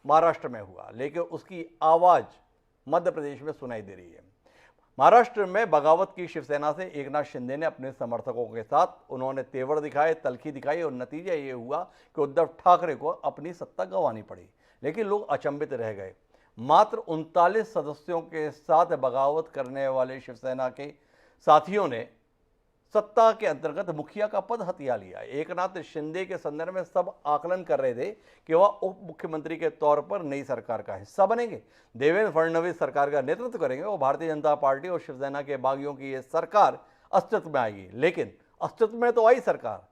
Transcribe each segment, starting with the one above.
महाराष्ट्र में हुआ, लेकिन उसकी आवाज़ मध्य प्रदेश में सुनाई दे रही है। महाराष्ट्र में बगावत की शिवसेना से एकनाथ शिंदे ने अपने समर्थकों के साथ उन्होंने तेवर दिखाए, तल्खी दिखाई और नतीजा ये हुआ कि उद्धव ठाकरे को अपनी सत्ता गंवानी पड़ी। लेकिन लोग अचंभित रह गए। मात्र 39 सदस्यों के साथ बगावत करने वाले शिवसेना के साथियों ने सत्ता के अंतर्गत मुखिया का पद हथिया लिया। एकनाथ शिंदे के संदर्भ में सब आकलन कर रहे थे कि वह उप मुख्यमंत्री के तौर पर नई सरकार का हिस्सा बनेंगे, देवेंद्र फडणवीस सरकार का नेतृत्व करेंगे और भारतीय जनता पार्टी और शिवसेना के बागियों की यह सरकार अस्तित्व में आएगी। लेकिन अस्तित्व में तो आई सरकार,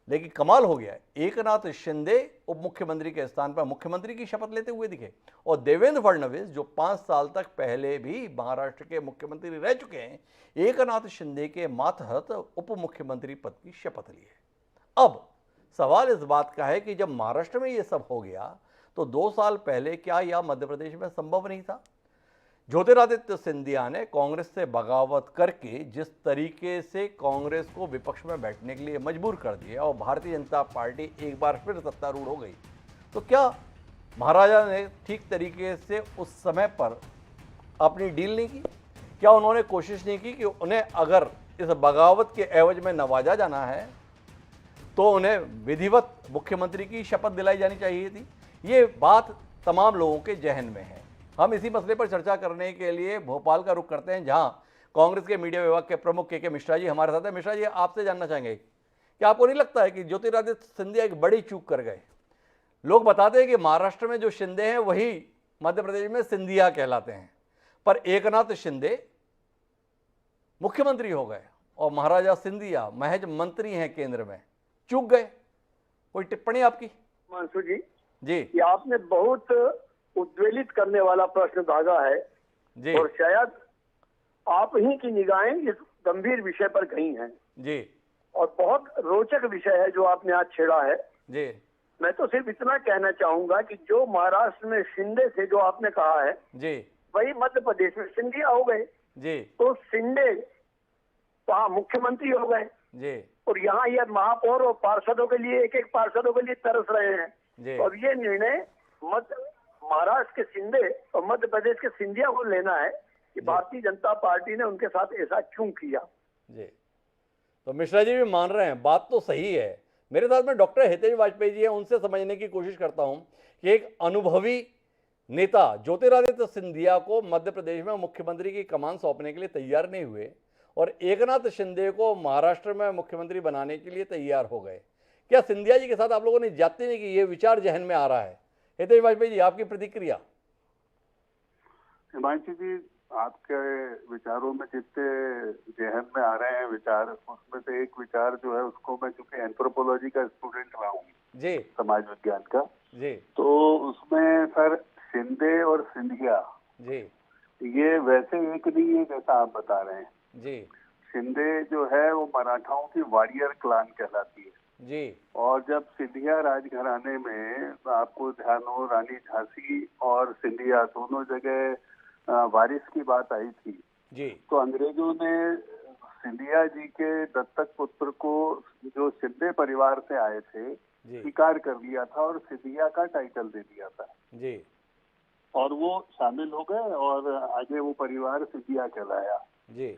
लेकिन कमाल हो गया, एकनाथ शिंदे उप मुख्यमंत्री के स्थान पर मुख्यमंत्री की शपथ लेते हुए दिखे और देवेंद्र फडणवीस जो 5 साल तक पहले भी महाराष्ट्र के मुख्यमंत्री रह चुके हैं, एकनाथ शिंदे के मातहत उप मुख्यमंत्री पद की शपथ ली है। अब सवाल इस बात का है कि जब महाराष्ट्र में यह सब हो गया तो 2 साल पहले क्या यह मध्य प्रदेश में संभव नहीं था? ज्योतिरादित्य सिंधिया ने कांग्रेस से बगावत करके जिस तरीके से कांग्रेस को विपक्ष में बैठने के लिए मजबूर कर दिया और भारतीय जनता पार्टी एक बार फिर सत्तारूढ़ हो गई, तो क्या महाराजा ने ठीक तरीके से उस समय पर अपनी डील नहीं की? क्या उन्होंने कोशिश नहीं की कि उन्हें अगर इस बगावत के एवज में नवाजा जाना है तो उन्हें विधिवत मुख्यमंत्री की शपथ दिलाई जानी चाहिए थी? ये बात तमाम लोगों के जहन में है। हम इसी मसले पर चर्चा करने के लिए भोपाल का रुख करते हैं, जहां कांग्रेस के मीडिया विभाग के प्रमुख के मिश्रा जी हमारे साथ हैं। मिश्रा जी, आपसे जानना चाहेंगे कि आपको नहीं लगता है कि ज्योतिरादित्य सिंधिया एक बड़ी चूक कर गए? लोग बताते हैं कि महाराष्ट्र में जो शिंदे हैं वही मध्य प्रदेश में सिंधिया कहलाते हैं, पर एकनाथ शिंदे मुख्यमंत्री हो गए और महाराजा सिंधिया महज मंत्री हैं केंद्र में, चूक गए। कोई टिप्पणी आपकी? हिमांशु जी, जी ये आपने बहुत उद्वेलित करने वाला प्रश्न दागा है जी और शायद आप ही की निगाहें इस गंभीर विषय पर गई हैं जी और बहुत रोचक विषय है जो आपने आज छेड़ा है। जी मैं तो सिर्फ इतना कहना चाहूंगा कि जो महाराष्ट्र में शिंदे थे, जो आपने कहा है, जी वही मध्य प्रदेश में सिंधिया हो गए। जी तो शिंदे वहाँ मुख्यमंत्री हो गए जी और यहाँ ये महापौर और पार्षदों के लिए, एक एक पार्षदों के लिए तरस रहे हैं। जी तो अब ये निर्णय महाराष्ट्र के शिंदे और मध्य प्रदेश के सिंधिया को लेना है कि भारतीय जनता पार्टी ने उनके साथ ऐसा क्यों किया। जी, तो मिश्रा जी भी मान रहे हैं, बात तो सही है। मेरे साथ में डॉक्टर हितेश वाजपेयी जी हैं, उनसे समझने की कोशिश करता हूं कि एक अनुभवी नेता ज्योतिरादित्य सिंधिया को मध्य प्रदेश में मुख्यमंत्री की कमान सौंपने के लिए तैयार नहीं हुए और एकनाथ शिंदे को महाराष्ट्र में मुख्यमंत्री बनाने के लिए तैयार हो गए। क्या सिंधिया जी के साथ आप लोगों ने जाते नहीं कि ये विचार जहन में आ रहा है? हितेश वाजपेयी जी, आपकी प्रतिक्रिया? हिमांशु जी, आपके विचारों में जितने जहन में आ रहे हैं विचार, उसमें से एक विचार जो है उसको मैं चूंकि एंथ्रोपोलॉजी का स्टूडेंट रहा हूँ जी, समाज विज्ञान का, जी तो उसमें सर शिंदे और सिंधिया जी ये वैसे एक नहीं है जैसा आप बता रहे हैं। जी शिंदे जो है वो मराठाओं की वारियर क्लान कहलाती है जी और जब सिंधिया राजघराने में आपको ध्यान हो, रानी झांसी और सिंधिया दोनों जगह वारिस की बात आई थी, जी तो अंग्रेजों ने सिंधिया जी के दत्तक पुत्र को जो शिंदे परिवार से आए थे जी स्वीकार कर लिया था और सिंधिया का टाइटल दे दिया था जी और वो शामिल हो गए और आगे वो परिवार सिंधिया कहलाया। जी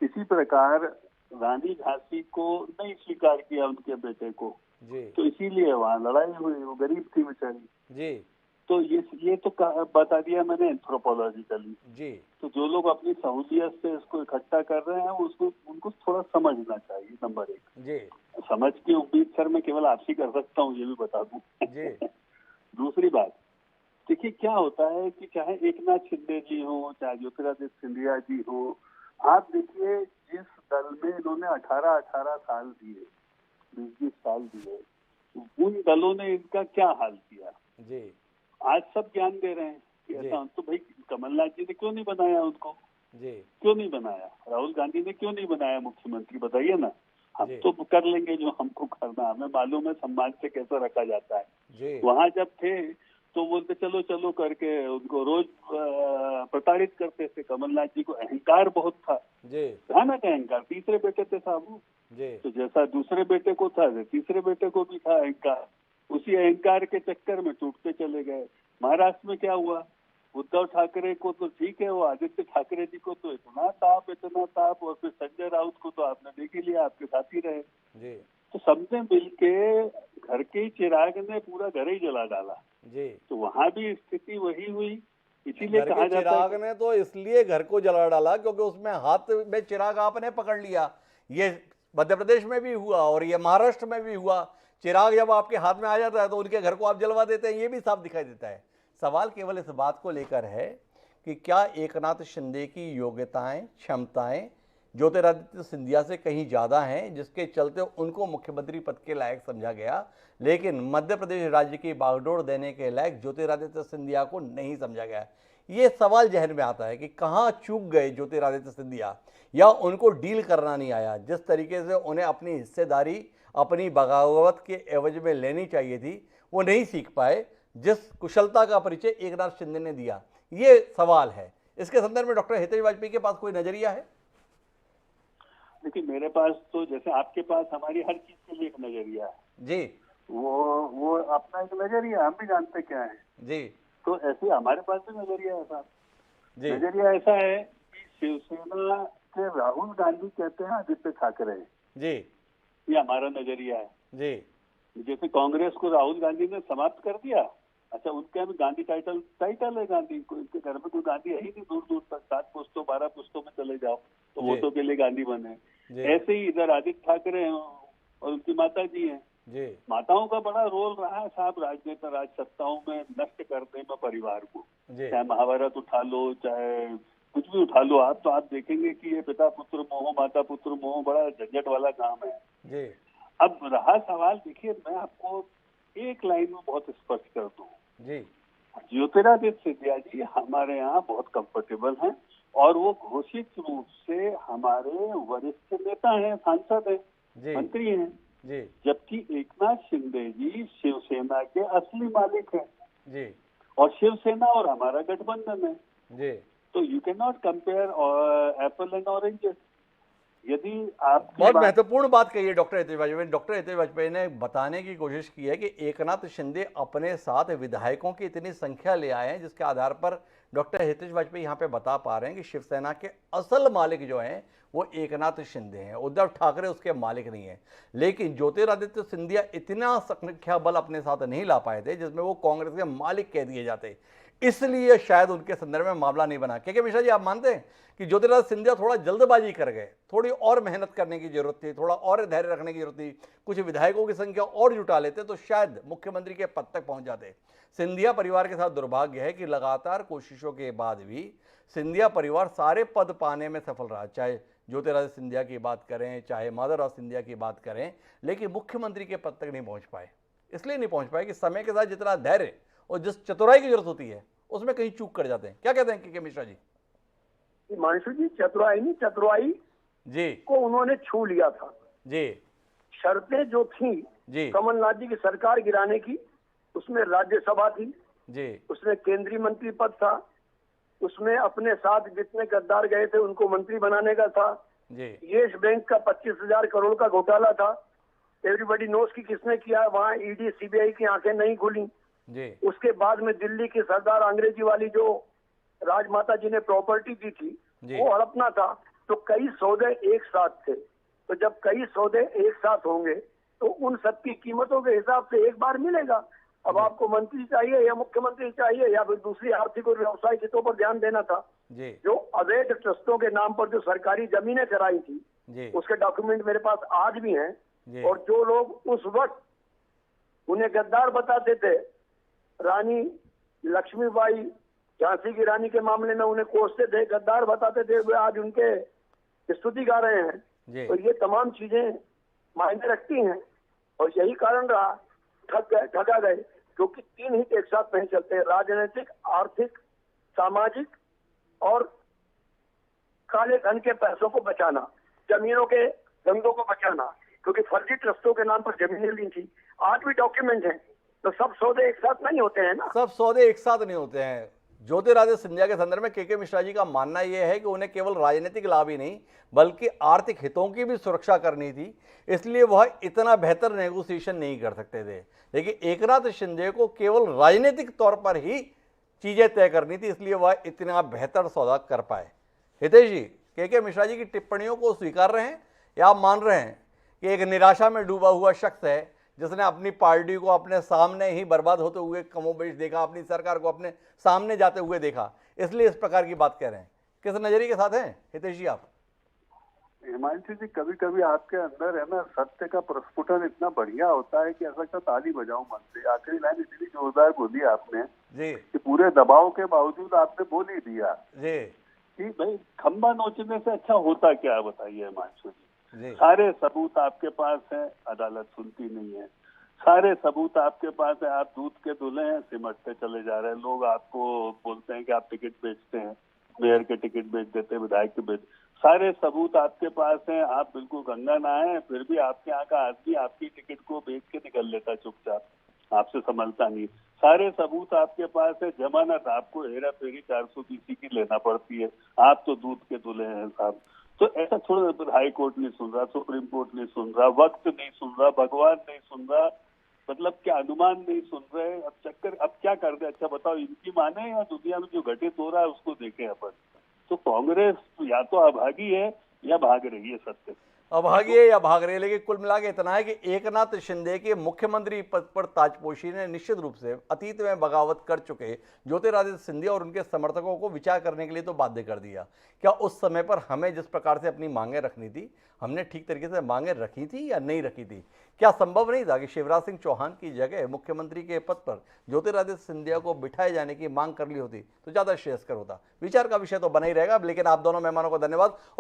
इसी प्रकार रानी झांसी को नहीं स्वीकार किया उनके बेटे को, जी तो इसीलिए वहाँ लड़ाई हुई। वो गरीब थी बेचारी। जी तो ये तो बता दिया मैंने एंथ्रोपोलॉजिकली। जी तो जो लोग अपनी सहूलियत से इसको इकट्ठा कर रहे हैं उसको उनको थोड़ा समझना चाहिए। नंबर एक, जी समझ की उम्मीद सर मैं केवल आपसे कर सकता हूँ, ये भी बता दूं। जी दूसरी बात, देखिए क्या होता है कि चाहे एकनाथ शिंदे जी हो, चाहे ज्योतिरादित्य सिंधिया जी हो, आप देखिए जिस दल में इन्होंने 18-18 साल दिए, 20-20 साल दिए, उन दलों ने इनका क्या हाल किया। जी आज सब ज्ञान दे रहे हैं कि ऐसा, तो भाई कमलनाथ जी ने क्यों नहीं बनाया उनको? जी क्यों नहीं बनाया? राहुल गांधी ने क्यों नहीं बनाया मुख्यमंत्री? बताइए ना। हम जी तो कर लेंगे जो हमको करना, हमें मालूम है सम्मान से कैसे रखा जाता है। जी वहां जब थे तो बोलते चलो चलो करके उनको रोज प्रताड़ित करते थे। कमलनाथ जी को अहंकार बहुत था, जी भयानक अहंकार। तीसरे बेटे थे साहब, जी तो जैसा दूसरे बेटे को था तीसरे बेटे को भी था अहंकार। उसी अहंकार के चक्कर में टूटते चले गए। महाराष्ट्र में क्या हुआ, उद्धव ठाकरे को तो ठीक है, वो आदित्य ठाकरे जी को तो इतना ताप, और फिर संजय राउत को तो आपने देख ही लिया, आपके साथ ही रहे जी तो सबने मिलके घर के ही चिराग ने पूरा घर ही जला डाला। जी। तो वहां भी स्थिति वही हुई, इसीलिए घर कहा के जाता चिराग है ने तो इसलिए घर को जला डाला क्योंकि उसमें हाथ में चिराग आपने पकड़ लिया। ये मध्य प्रदेश में भी हुआ और ये महाराष्ट्र में भी हुआ। चिराग जब आपके हाथ में आ जाता है तो उनके घर को आप जलवा देते हैं, ये भी साफ दिखाई देता है। सवाल केवल इस बात को लेकर है कि क्या एकनाथ शिंदे की योग्यताएं, क्षमताएं ज्योतिरादित्य सिंधिया से कहीं ज़्यादा हैं, जिसके चलते उनको मुख्यमंत्री पद के लायक समझा गया, लेकिन मध्य प्रदेश राज्य की बागडोर देने के लायक ज्योतिरादित्य सिंधिया को नहीं समझा गया। ये सवाल जहन में आता है कि कहाँ चूक गए ज्योतिरादित्य सिंधिया, या उनको डील करना नहीं आया। जिस तरीके से उन्हें अपनी हिस्सेदारी अपनी बगावत के एवज में लेनी चाहिए थी, वो नहीं सीख पाए, जिस कुशलता का परिचय एकनाथ शिंदे ने दिया। ये सवाल है। इसके संदर्भ में डॉक्टर हितेश वाजपेयी के पास कोई नजरिया है? देखिए, मेरे पास तो जैसे आपके पास हमारी हर चीज के लिए एक नजरिया है जी। वो अपना एक नजरिया, हम भी जानते क्या है जी तो ऐसे हमारे पास भी नजरिया है साहब। जी नजरिया ऐसा है कि शिवसेना के राहुल गांधी कहते हैं आदित्य ठाकरे, जी ये हमारा नजरिया है। जी जैसे कांग्रेस को राहुल गांधी ने समाप्त कर दिया, अच्छा उनके यहाँ गांधी टाइटल है, गांधी को, इनके घर में कोई गांधी है ही नहीं, दूर दूर तक 7 पुश्तों 12 पुश्तों में चले जाओ तो जी। वोटों के लिए गांधी बने। जी। ऐसे ही इधर आदित्य ठाकरे हैं और उनकी माता जी हैं। जी माताओं का बड़ा रोल रहा है साहब राजनेता राज सत्ताओं में नष्ट करने में परिवार को। जी चाहे महाभारत उठा लो, चाहे कुछ भी उठा लो आप, तो आप देखेंगे कि ये पिता पुत्र मोह, माता पुत्र मोह बड़ा झंझट वाला काम है। जी अब रहा सवाल, देखिए मैं आपको एक लाइन में बहुत स्पष्ट कर दूं, जी ज्योतिरादित्य सिंधिया जी हमारे यहाँ बहुत कंफर्टेबल हैं और वो घोषित रूप से हमारे वरिष्ठ नेता हैं, सांसद हैं, जी मंत्री हैं। जी जबकि एकनाथ शिंदे जी शिवसेना के असली मालिक हैं जी और शिवसेना और हमारा गठबंधन है। जी। तो you can not compare Apple and oranges. यदि आप बहुत महत्वपूर्ण बात कही है डॉक्टर हितेश वाजपेयी। डॉक्टर हितेश वाजपेयी ने बताने की कोशिश की है कि एकनाथ शिंदे अपने साथ विधायकों की इतनी संख्या ले आए हैं, जिसके आधार पर डॉक्टर हितेश वाजपेयी यहाँ पे बता पा रहे हैं कि शिवसेना के असल मालिक जो हैं वो एकनाथ शिंदे हैं, उद्धव ठाकरे उसके मालिक नहीं है। लेकिन ज्योतिरादित्य सिंधिया इतना संख्या बल अपने साथ नहीं ला पाए थे जिसमें वो कांग्रेस के मालिक कह दिए जाते, इसलिए शायद उनके संदर्भ में मामला नहीं बना। के मिश्रा जी, आप मानते हैं कि ज्योतिरादित्य सिंधिया थोड़ा जल्दबाजी कर गए, थोड़ी और मेहनत करने की जरूरत थी, थोड़ा और धैर्य रखने की जरूरत थी, कुछ विधायकों की संख्या और जुटा लेते तो शायद मुख्यमंत्री के पद तक पहुंच जाते? सिंधिया परिवार के साथ दुर्भाग्य है कि लगातार कोशिशों के बाद भी सिंधिया परिवार सारे पद पाने में सफल रहा, चाहे ज्योतिरादित्य सिंधिया की बात करें, चाहे माधवराव सिंधिया की बात करें, लेकिन मुख्यमंत्री के पद तक नहीं पहुंच पाए। इसलिए नहीं पहुंच पाए कि समय के साथ जितना धैर्य और जिस चतुराई की जरूरत होती है उसमें कहीं चूक कर जाते हैं। क्या कहते हैं के मिश्रा जी? हिमांशु जी, चतुराई नहीं, चतुराई जी को उन्होंने छू लिया था। जी शर्तें जो थी जी कमलनाथ जी की सरकार गिराने की, उसमें राज्यसभा थी, जी उसमें केंद्रीय मंत्री पद था, उसमें अपने साथ जितने गद्दार गए थे उनको मंत्री बनाने का था, जी यस बैंक का 25,000 करोड़ का घोटाला था, एवरीबडी नोस की किसने किया, वहां ईडी सीबीआई की आंखें नहीं खुली। जी उसके बाद में दिल्ली की सरदार अंग्रेजी वाली जो राजमाता जी ने प्रॉपर्टी दी थी जी। वो हड़पना था। तो कई सौदे एक साथ थे, तो जब कई सौदे एक साथ होंगे तो उन सबकी कीमतों के हिसाब से एक बार मिलेगा। अब आपको मंत्री चाहिए या मुख्यमंत्री चाहिए या फिर दूसरी आर्थिक और व्यवसायिक हितों पर ध्यान देना था। जी जो अवैध ट्रस्टों के नाम पर जो सरकारी जमीनें कराई थी जी उसके डॉक्यूमेंट मेरे पास आज भी हैं। जी। और जो लोग उस वक्त उन्हें गद्दार बताते थे, रानी लक्ष्मीबाई झांसी की रानी के मामले में उन्हें कोसते थे, गद्दार बताते थे, वे आज उनके स्तुति गा रहे हैं। जी। तो ये तमाम चीजें मायने रखती हैं और यही कारण रहा ठगा गए, क्योंकि 3 हित एक साथ नहीं चलते, राजनीतिक, आर्थिक, सामाजिक और काले धन के पैसों को बचाना, जमीनों के धंधों को बचाना, क्योंकि फर्जी ट्रस्टों के नाम पर जमीनें ली थी। आज भी डॉक्यूमेंट हैं, तो सब सौदे एक साथ नहीं होते हैं ना। सब सौदे एक साथ नहीं होते हैं। ज्योतिरादित्य सिंधिया के संदर्भ में के मिश्रा जी का मानना यह है कि उन्हें केवल राजनीतिक लाभ ही नहीं बल्कि आर्थिक हितों की भी सुरक्षा करनी थी, इसलिए वह इतना बेहतर नेगोशिएशन नहीं कर सकते थे। लेकिन एकनाथ शिंदे को केवल राजनीतिक तौर पर ही चीजें तय करनी थी, इसलिए वह इतना बेहतर सौदा कर पाए। हितेश जी, के मिश्रा जी की टिप्पणियों को स्वीकार रहे हैं या आप मान रहे हैं कि एक निराशा में डूबा हुआ शख्स है जिसने अपनी पार्टी को अपने सामने ही बर्बाद होते हुए कमोबेश देखा, अपनी सरकार को अपने सामने जाते हुए देखा, इसलिए इस प्रकार की बात कह रहे हैं? किस नजरिए के साथ हैं हितेश जी आप? हिमांशु जी, कभी कभी आपके अंदर है ना सत्य का प्रस्फुटन इतना बढ़िया होता है कि ऐसा लगता ताली बजाओ मन से। आखिरी लाइन इतनी जोरदार बोली आपने जी कि पूरे दबाव के बावजूद आपने बोल ही दिया जी कि भाई खंबा नोचने से अच्छा होता क्या, बताइए हिमांशु जी। जी सारे सबूत आपके पास है, अदालत सुनती नहीं है। सारे सबूत आपके पास है, आप दूध के दूल्हे हैं, सिमटते चले जा रहे हैं। लोग आपको बोलते हैं कि आप टिकट बेचते हैं, मेयर के टिकट बेच देते हैं, विधायक के बेच। सारे सबूत आपके पास हैं, आप बिल्कुल गंगा नहाए हैं, फिर भी आपके यहाँ का आदमी आपकी टिकट को बेच के निकल लेता चुपचाप, आपसे संभलता नहीं। सारे सबूत आपके पास है, जमानत आपको हेरा फेरी 420 की लेना पड़ती है, आप तो दूध के दूल्हे हैं साहब। तो ऐसा थोड़ा हाई कोर्ट नहीं सुन रहा, सुप्रीम कोर्ट नहीं सुन रहा, वक्त नहीं सुन रहा, भगवान नहीं सुन रहा, मतलब क्या अनुमान नहीं सुन रहे। अब चक्कर अब क्या कर दे, अच्छा बताओ, इनकी माने या दुनिया में जो घटित हो रहा है उसको देखें अपन। तो कांग्रेस या तो अभागी है या भाग रही है सत्य से। अभागी है या भाग रहे हैं, लेकिन कुल मिला के इतना है कि एकनाथ शिंदे के मुख्यमंत्री पद पर ताजपोशी ने निश्चित रूप से अतीत में बगावत कर चुके ज्योतिरादित्य सिंधिया और उनके समर्थकों को विचार करने के लिए तो बाध्य कर दिया। क्या उस समय पर हमें जिस प्रकार से अपनी मांगें रखनी थी, हमने ठीक तरीके से मांगें रखी थी या नहीं रखी थी? क्या संभव नहीं था कि शिवराज सिंह चौहान की जगह मुख्यमंत्री के पद पर ज्योतिरादित्य सिंधिया को बिठाए जाने की मांग कर ली होती तो ज़्यादा श्रेयस्कर होता? विचार का विषय तो बना ही रहेगा, लेकिन आप दोनों मेहमानों को धन्यवाद।